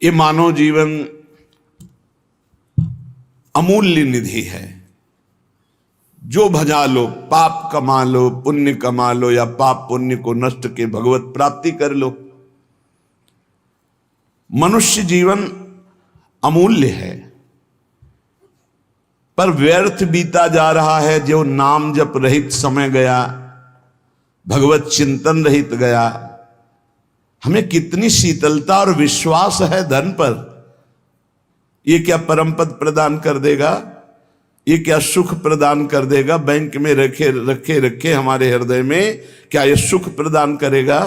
ये मानव जीवन अमूल्य निधि है। जो भजा लो, पाप कमा लो, पुण्य कमा लो, या पाप पुण्य को नष्ट के भगवत प्राप्ति कर लो। मनुष्य जीवन अमूल्य है, पर व्यर्थ बीता जा रहा है। जो नाम जप रहित समय गया, भगवत चिंतन रहित गया। हमें कितनी शीतलता और विश्वास है धन पर। ये क्या परम पद प्रदान कर देगा, ये क्या सुख प्रदान कर देगा। बैंक में रखे रखे रखे हमारे हृदय में क्या ये सुख प्रदान करेगा।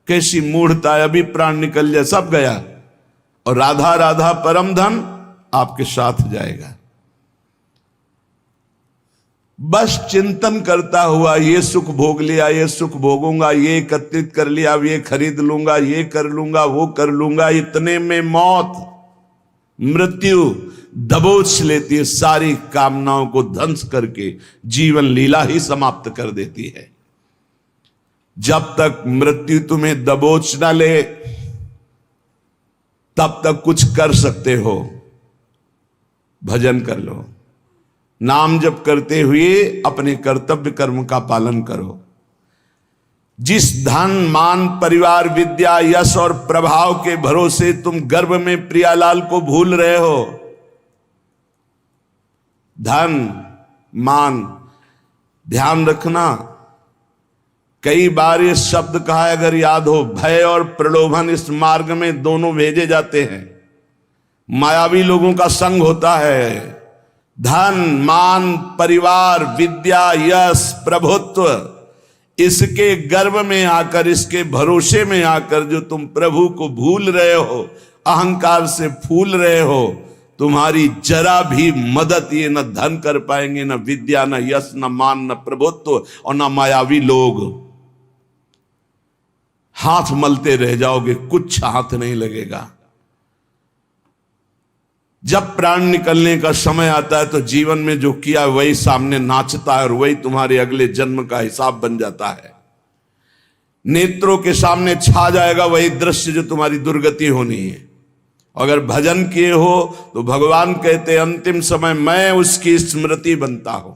कैसी मूढ़ता है, अभी प्राण निकल जाए सब गया। और राधा राधा परम धन आपके साथ जाएगा। बस चिंतन करता हुआ ये सुख भोग लिया, ये सुख भोगूंगा, ये एकत्रित कर लिया, ये खरीद लूंगा, ये कर लूंगा, वो कर लूंगा। इतने में मौत, मृत्यु दबोच लेती है, सारी कामनाओं को ध्वंस करके जीवन लीला ही समाप्त कर देती है। जब तक मृत्यु तुम्हें दबोच ना ले, तब तक कुछ कर सकते हो। भजन कर लो, नाम जप करते हुए अपने कर्तव्य कर्म का पालन करो। जिस धन मान परिवार विद्या यश और प्रभाव के भरोसे तुम गर्भ में प्रियालाल को भूल रहे हो, धन मान, ध्यान रखना। कई बार ये शब्द कहा है, अगर याद हो, भय और प्रलोभन इस मार्ग में दोनों भेजे जाते हैं। मायावी लोगों का संग होता है। धन मान परिवार विद्या यश प्रभुत्व, इसके गर्भ में आकर, इसके भरोसे में आकर जो तुम प्रभु को भूल रहे हो, अहंकार से फूल रहे हो, तुम्हारी जरा भी मदद ये न धन कर पाएंगे, न विद्या, न यश, न मान, न प्रभुत्व और न मायावी लोग। हाथ मलते रह जाओगे, कुछ हाथ नहीं लगेगा। जब प्राण निकलने का समय आता है तो जीवन में जो किया वही सामने नाचता है और वही तुम्हारे अगले जन्म का हिसाब बन जाता है। नेत्रों के सामने छा जाएगा वही दृश्य जो तुम्हारी दुर्गति होनी है। अगर भजन किए हो तो भगवान कहते अंतिम समय मैं उसकी स्मृति बनता हूं।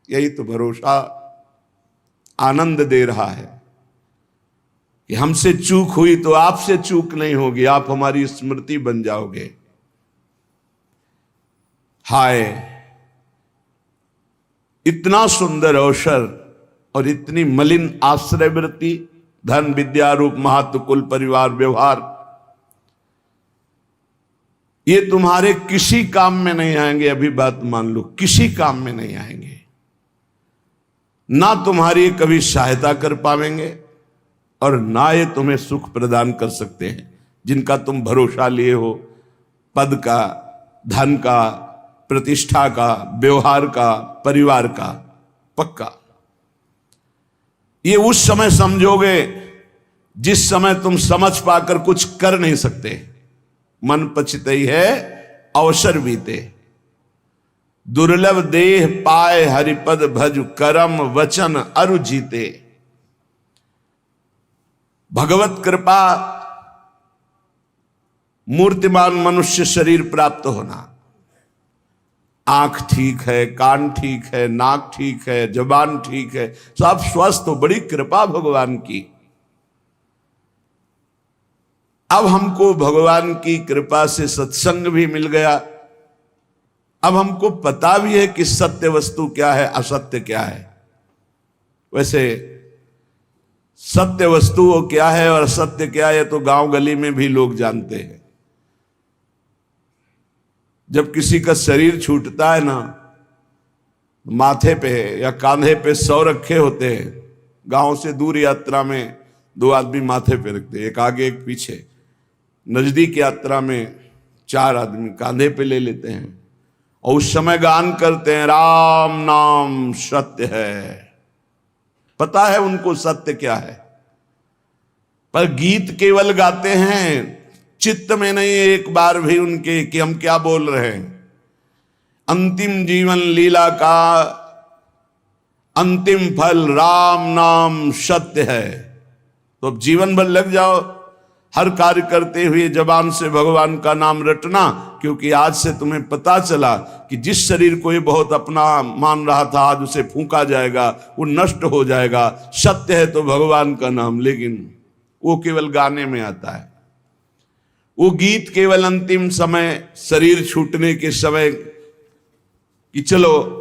यही तो भरोसा आनंद दे रहा है कि हमसे चूक हुई तो आपसे चूक नहीं होगी, आप हमारी स्मृति बन जाओगे। हाय, इतना सुंदर अवसर और इतनी मलिन आश्रय वृत्ति, धन विद्या रूप महत्व कुल परिवार व्यवहार, ये तुम्हारे किसी काम में नहीं आएंगे। अभी बात मान लो, किसी काम में नहीं आएंगे। ना तुम्हारी कभी सहायता कर पाएंगे और ना ये तुम्हें सुख प्रदान कर सकते हैं जिनका तुम भरोसा लिए हो। पद का, धन का, प्रतिष्ठा का, व्यवहार का, परिवार का, पक्का। ये उस समय समझोगे जिस समय तुम समझ पाकर कुछ कर नहीं सकते। मन पछतई है अवसर बीते, दुर्लभ देह पाए हरिपद भज, करम वचन अरु जीते। भगवत कृपा मूर्तिमान मनुष्य शरीर प्राप्त होना। आंख ठीक है, कान ठीक है, नाक ठीक है, जबान ठीक है, सब स्वस्थ हो, बड़ी कृपा भगवान की। अब हमको भगवान की कृपा से सत्संग भी मिल गया। अब हमको पता भी है कि सत्य वस्तु क्या है, असत्य क्या है। वैसे सत्य वस्तु वो क्या है और असत्य क्या है तो गांव गली में भी लोग जानते हैं। जब किसी का शरीर छूटता है ना, माथे पे या कांधे पे 100 रखे होते हैं। गांव से दूर यात्रा में 2 आदमी माथे पे रखते हैं, एक आगे एक पीछे। नजदीक यात्रा में 4 आदमी कांधे पे ले लेते हैं और उस समय गान करते हैं, राम नाम सत्य है। पता है उनको सत्य क्या है, पर गीत केवल गाते हैं, चित्त में नहीं एक बार भी उनके कि हम क्या बोल रहे हैं। अंतिम जीवन लीला का अंतिम फल राम नाम सत्य है। तो अब जीवन भर लग जाओ हर कार्य करते हुए जबान से भगवान का नाम रटना, क्योंकि आज से तुम्हें पता चला कि जिस शरीर को ये बहुत अपना मान रहा था आज उसे फूंका जाएगा, वो नष्ट हो जाएगा। सत्य है तो भगवान का नाम, लेकिन वो केवल गाने में आता है। वो गीत केवल अंतिम समय, शरीर छूटने के समय कि चलो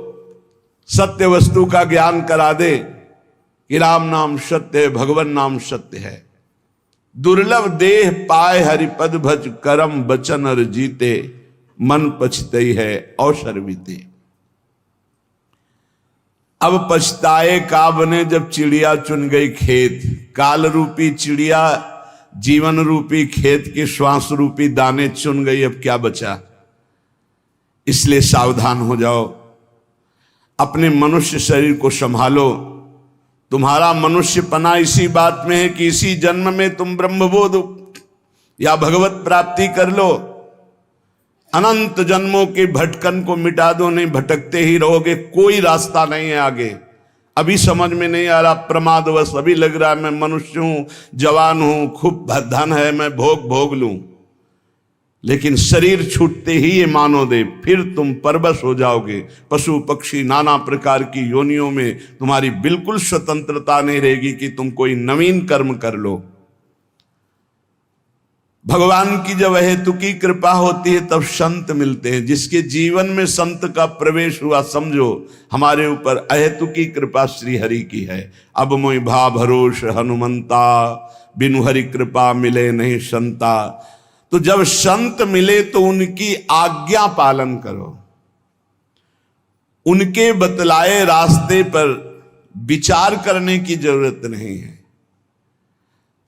सत्य वस्तु का ज्ञान करा दे कि राम नाम सत्य है, भगवान नाम सत्य है। दुर्लभ देह पाए हरिपद भज, करम बचन और जीते, मन पछतई है अवसर बीते। अब पछताए का बने जब चिड़िया चुन गई खेत। काल रूपी चिड़िया जीवन रूपी खेत के श्वास रूपी दाने चुन गई, अब क्या बचा। इसलिए सावधान हो जाओ, अपने मनुष्य शरीर को संभालो। तुम्हारा मनुष्यपना इसी बात में है कि इसी जन्म में तुम ब्रह्मबोध या भगवत प्राप्ति कर लो। अनंत जन्मों के भटकन को मिटा दो, नहीं भटकते ही रहोगे, कोई रास्ता नहीं है आगे। अभी समझ में नहीं आ रहा, प्रमादवश अभी लग रहा है मैं मनुष्य हूं, जवान हूं, खूब धन है, मैं भोग लूं। लेकिन शरीर छूटते ही ये मानो दे, फिर तुम परवश हो जाओगे। पशु पक्षी नाना प्रकार की योनियों में तुम्हारी बिल्कुल स्वतंत्रता नहीं रहेगी कि तुम कोई नवीन कर्म कर लो। भगवान की जब अहेतुकी कृपा होती है तब संत मिलते हैं। जिसके जीवन में संत का प्रवेश हुआ, समझो हमारे ऊपर अहेतुकी कृपा श्री हरि की है। अब मोहि भा भरोस हनुमंता, बिनु हरि कृपा मिले नहीं संता। तो जब संत मिले तो उनकी आज्ञा पालन करो, उनके बतलाए रास्ते पर विचार करने की जरूरत नहीं है।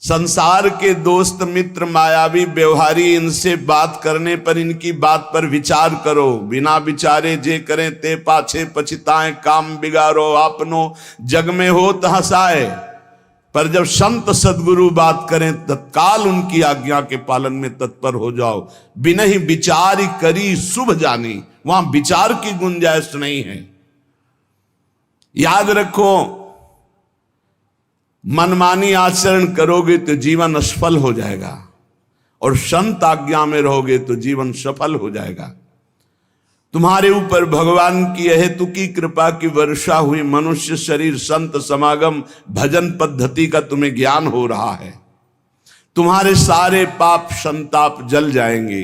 संसार के दोस्त मित्र मायावी व्यवहारी, इनसे बात करने पर इनकी बात पर विचार करो। बिना विचारे जे करें ते पाछे पछताएं, काम बिगाड़ो आपनो जग में होत हंसाए। पर जब संत सदगुरु बात करें तत्काल उनकी आज्ञा के पालन में तत्पर हो जाओ। बिना ही विचार करी शुभ जानी, वहां विचार की गुंजाइश नहीं है। याद रखो, मनमानी आचरण करोगे तो जीवन असफल हो जाएगा, और संत आज्ञा में रहोगे तो जीवन सफल हो जाएगा। तुम्हारे ऊपर भगवान की अहेतुकी कृपा की वर्षा हुई। मनुष्य शरीर, संत समागम, भजन पद्धति का तुम्हें ज्ञान हो रहा है। तुम्हारे सारे पाप संताप जल जाएंगे।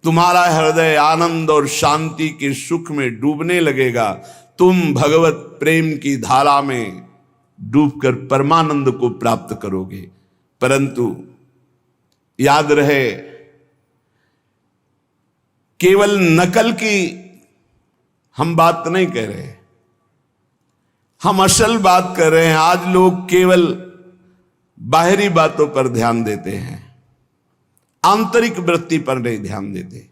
तुम्हारा हृदय आनंद और शांति के सुख में डूबने लगेगा। तुम भगवत प्रेम की धारा में डूबकर परमानंद को प्राप्त करोगे। परंतु याद रहे, केवल नकल की हम बात नहीं कह रहे, हम असल बात कर रहे हैं। आज लोग केवल बाहरी बातों पर ध्यान देते हैं, आंतरिक वृत्ति पर नहीं ध्यान देते।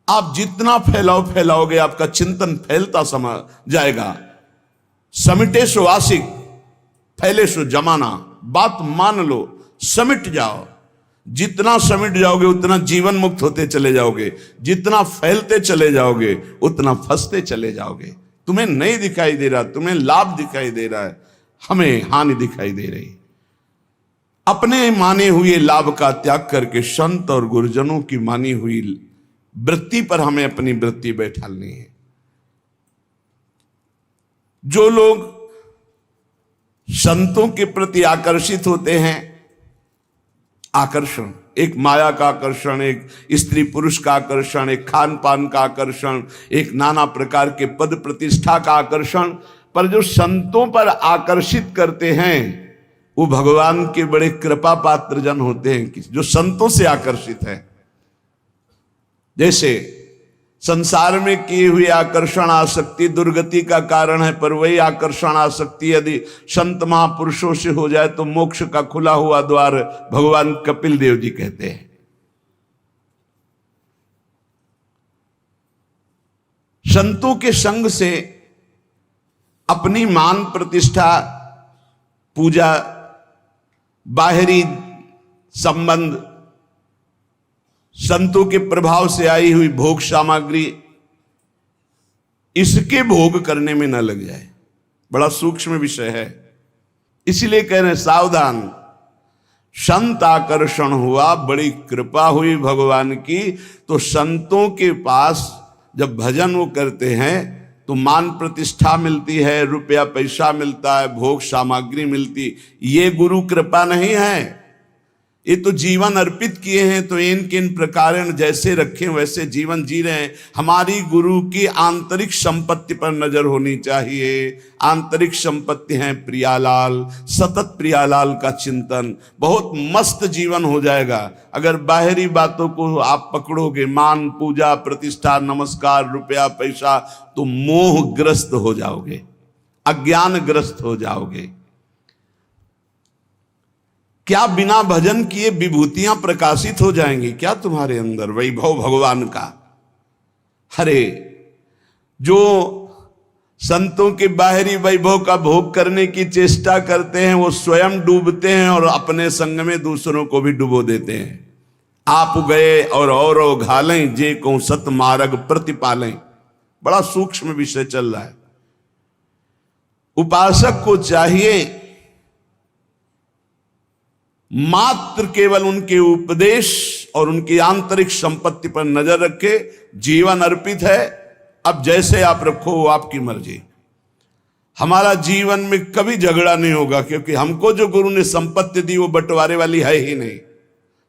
आप जितना फैलाओगे आपका चिंतन फैलता समा जाएगा। समिटे सो आशिक, फैले सो जमाना। बात मान लो, समिट जाओ। जितना समिट जाओगे उतना जीवन मुक्त होते चले जाओगे। जितना फैलते चले जाओगे उतना फंसते चले जाओगे। तुम्हें नहीं दिखाई दे रहा, तुम्हें लाभ दिखाई दे रहा है, हमें हानि दिखाई दे रही। अपने माने हुए लाभ का त्याग करके संत और गुरुजनों की मानी हुई वृत्ति पर हमें अपनी वृत्ति बैठालनी है। जो लोग संतों के प्रति आकर्षित होते हैं, आकर्षण, एक माया का आकर्षण, एक स्त्री पुरुष का आकर्षण, एक खान पान का आकर्षण, एक नाना प्रकार के पद प्रतिष्ठा का आकर्षण, पर जो संतों पर आकर्षित करते हैं वो भगवान के बड़े कृपा पात्र जन होते हैं, जो संतों से आकर्षित है। जैसे संसार में किए हुए आकर्षण आसक्ति दुर्गति का कारण है, पर वही आकर्षण आसक्ति यदि संत महापुरुषों से हो जाए तो मोक्ष का खुला हुआ द्वार भगवान कपिल देव जी कहते हैं। संतों के संग से अपनी मान प्रतिष्ठा, पूजा, बाहरी संबंध, संतों के प्रभाव से आई हुई भोग सामग्री, इसके भोग करने में न लग जाए। बड़ा सूक्ष्म विषय है, इसीलिए कह रहे हैं सावधान। संत आकर्षण हुआ, बड़ी कृपा हुई भगवान की। तो संतों के पास जब भजन वो करते हैं तो मान प्रतिष्ठा मिलती है, रुपया पैसा मिलता है, भोग सामग्री मिलती। ये गुरु कृपा नहीं है, ये तो जीवन अर्पित किए हैं, तो इन किन प्रकार जैसे रखे वैसे जीवन जी रहे हैं। हमारी गुरु की आंतरिक संपत्ति पर नजर होनी चाहिए। आंतरिक संपत्ति है प्रियालाल, सतत प्रियालाल का चिंतन, बहुत मस्त जीवन हो जाएगा। अगर बाहरी बातों को आप पकड़ोगे, मान पूजा प्रतिष्ठा नमस्कार रुपया पैसा, तो मोहग्रस्त हो जाओगे, अज्ञानग्रस्त हो जाओगे। क्या बिना भजन किए विभूतियां प्रकाशित हो जाएंगी क्या तुम्हारे अंदर, वैभव भगवान का? अरे जो संतों के बाहरी वैभव का भोग करने की चेष्टा करते हैं वो स्वयं डूबते हैं और अपने संग में दूसरों को भी डुबो देते हैं। आप गए और घालें जे को सत मार्ग प्रतिपालें। बड़ा सूक्ष्म विषय चल रहा है। उपासक को चाहिए मात्र केवल उनके उपदेश और उनकी आंतरिक संपत्ति पर नजर रखे। जीवन अर्पित है, अब जैसे आप रखो वो आपकी मर्जी। हमारा जीवन में कभी झगड़ा नहीं होगा, क्योंकि हमको जो गुरु ने संपत्ति दी वो बंटवारे वाली है ही नहीं।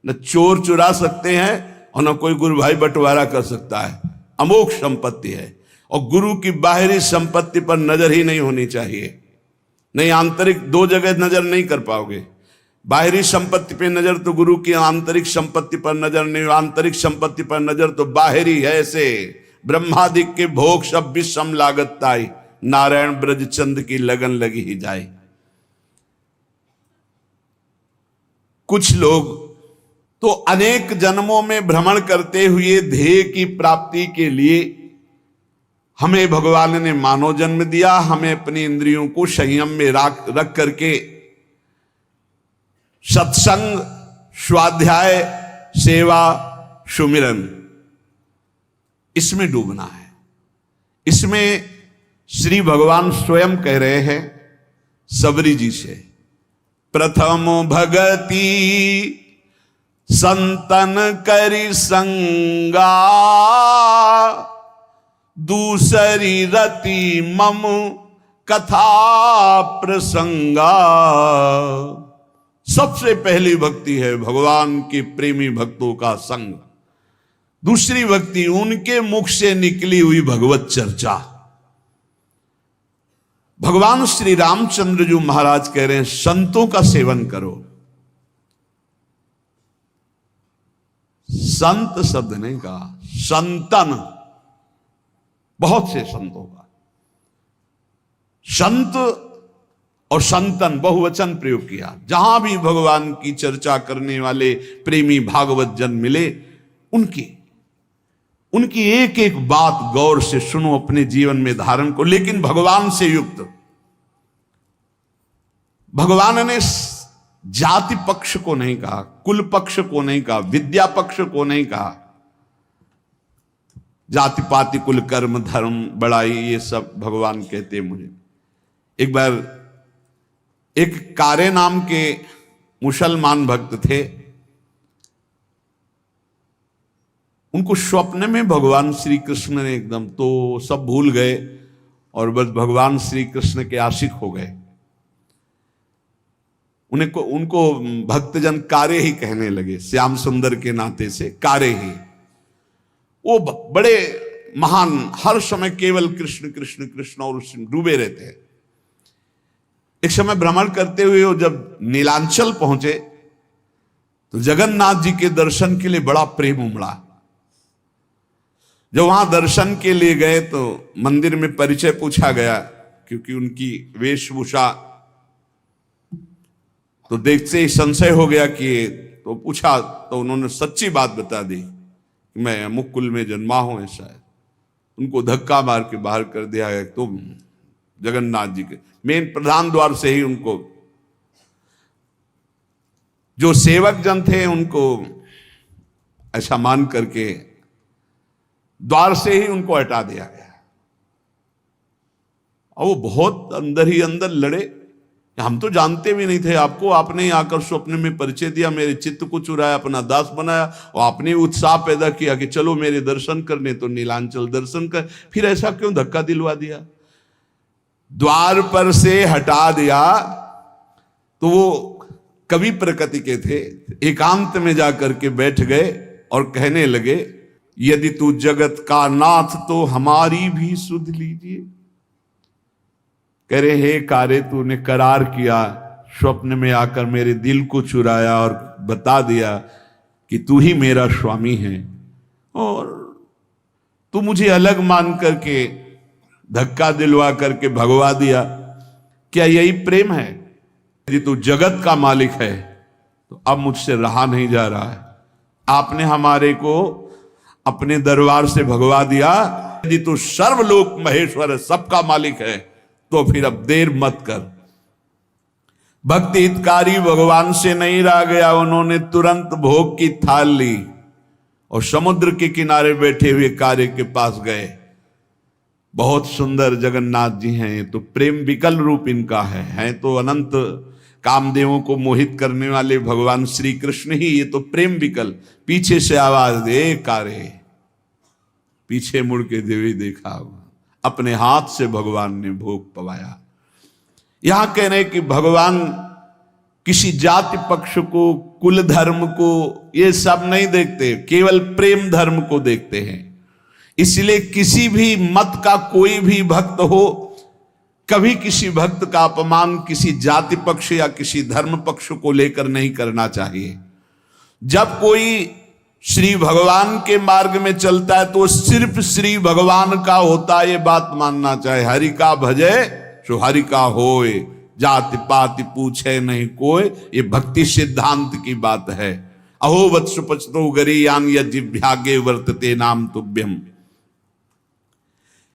न चोर चुरा सकते हैं और न कोई गुरु भाई बंटवारा कर सकता है। अमोघ संपत्ति है और गुरु की बाहरी संपत्ति पर नजर ही नहीं होनी चाहिए। नहीं, आंतरिक दो जगह नजर नहीं कर पाओगे। बाहरी संपत्ति पे नजर तो गुरु की आंतरिक संपत्ति पर नजर नहीं, आंतरिक संपत्ति पर नजर तो बाहरी है। ऐसे ब्रह्मादिक के भोग सब विषम लागत ताई, नारायण ब्रज चंद की लगन लगी ही जाए। कुछ लोग तो अनेक जन्मों में भ्रमण करते हुए ध्येय की प्राप्ति के लिए हमें भगवान ने मानव जन्म दिया। हमें अपनी इंद्रियों को संयम में रख करके सत्संग, स्वाध्याय, सेवा, सुमिरन, इसमें डूबना है। इसमें श्री भगवान स्वयं कह रहे हैं सबरी जी से, प्रथम भगति संतन करी संगा, दूसरी रति मम कथा प्रसंगा। सबसे पहली भक्ति है भगवान के प्रेमी भक्तों का संग। दूसरी भक्ति उनके मुख से निकली हुई भगवत चर्चा। भगवान श्री रामचंद्र जी महाराज कह रहे हैं संतों का सेवन करो। संत शब्द नहीं कहा, संतन, बहुत से संतों का। संत और संतन बहुवचन प्रयोग किया। जहां भी भगवान की चर्चा करने वाले प्रेमी भागवत जन मिले, उनकी एक एक बात गौर से सुनो, अपने जीवन में धारण को, लेकिन भगवान से युक्त। भगवान ने जाति पक्ष को नहीं कहा, कुल पक्ष को नहीं कहा, विद्या पक्ष को नहीं कहा। जाति पाति कुल कर्म धर्म बड़ाई ये सब भगवान कहते। मुझे एक बार एक कारे नाम के मुसलमान भक्त थे, उनको स्वप्न में भगवान श्री कृष्ण ने एकदम, तो सब भूल गए और बस भगवान श्री कृष्ण के आशिक हो गए। उनको भक्तजन कारे ही कहने लगे, श्याम सुंदर के नाते से कारे ही। वो बड़े महान, हर समय केवल कृष्ण कृष्ण कृष्ण और उसमें डूबे रहते हैं। एक समय भ्रमण करते हुए वो जब नीलांचल पहुंचे तो जगन्नाथ जी के दर्शन के लिए बड़ा प्रेम उमड़ा। जब वहां दर्शन के लिए गए तो मंदिर में परिचय पूछा गया, क्योंकि उनकी वेशभूषा तो देखते ही संशय हो गया कि, तो पूछा तो उन्होंने सच्ची बात बता दी कि मैं अमुक कुल में जन्मा हूं। ऐसा है, उनको धक्का मार के बाहर कर दिया है। तुम जगन्नाथ जी के मेन प्रधान द्वार से ही उनको, जो सेवक जन थे उनको ऐसा मान करके द्वार से ही उनको हटा दिया गया। और वो बहुत अंदर ही अंदर लड़े हम तो जानते भी नहीं थे आपको, आपने ही आकर स्वप्न में परिचय दिया, मेरे चित्त को चुराया, अपना दास बनाया, और आपने उत्साह पैदा किया कि चलो मेरे दर्शन करने, तो नीलांचल दर्शन कर। फिर ऐसा क्यों धक्का दिलवा दिया? द्वार पर से हटा दिया तो वो कवि प्रकृति के थे, एकांत में जाकर के बैठ गए और कहने लगे, यदि तू जगत का नाथ तो हमारी भी सुध लीजिए। कह रहे, हे कारे, तूने करार किया, स्वप्न में आकर मेरे दिल को चुराया और बता दिया कि तू ही मेरा स्वामी है, और तू मुझे अलग मान करके धक्का दिलवा करके भगवा दिया। क्या यही प्रेम है? यदि तू जगत का मालिक है तो अब मुझसे रहा नहीं जा रहा है। आपने हमारे को अपने दरबार से भगवा दिया। यदि तू सर्वलोक महेश्वर, सबका मालिक है, तो फिर अब देर मत कर। भक्ति हितकारी भगवान से नहीं रह गया, उन्होंने तुरंत भोग की थाल ली और समुद्र के किनारे बैठे हुए कार्य के पास गए। बहुत सुंदर जगन्नाथ जी हैं, तो प्रेम विकल रूप इनका है तो अनंत कामदेवों को मोहित करने वाले भगवान श्री कृष्ण ही, ये तो प्रेम विकल। पीछे से आवाज दे कारे, पीछे मुड़ के देवी देखा, अपने हाथ से भगवान ने भोग पवाया। यहां कह रहे कि भगवान किसी जाति पक्ष को, कुल धर्म को, ये सब नहीं देखते, केवल प्रेम धर्म को देखते हैं। इसलिए किसी भी मत का कोई भी भक्त हो, कभी किसी भक्त का अपमान किसी जाति पक्ष या किसी धर्म पक्ष को लेकर नहीं करना चाहिए। जब कोई श्री भगवान के मार्ग में चलता है तो सिर्फ श्री भगवान का होता है, ये बात मानना चाहिए। हरि का भजे सो हरि का होए, जाति पाति पूछे नहीं कोई, ये भक्ति सिद्धांत की बात है। अहो वत्स पचतो गरीयान यज्जिभ्यागे वर्तते नाम तुभ्यम।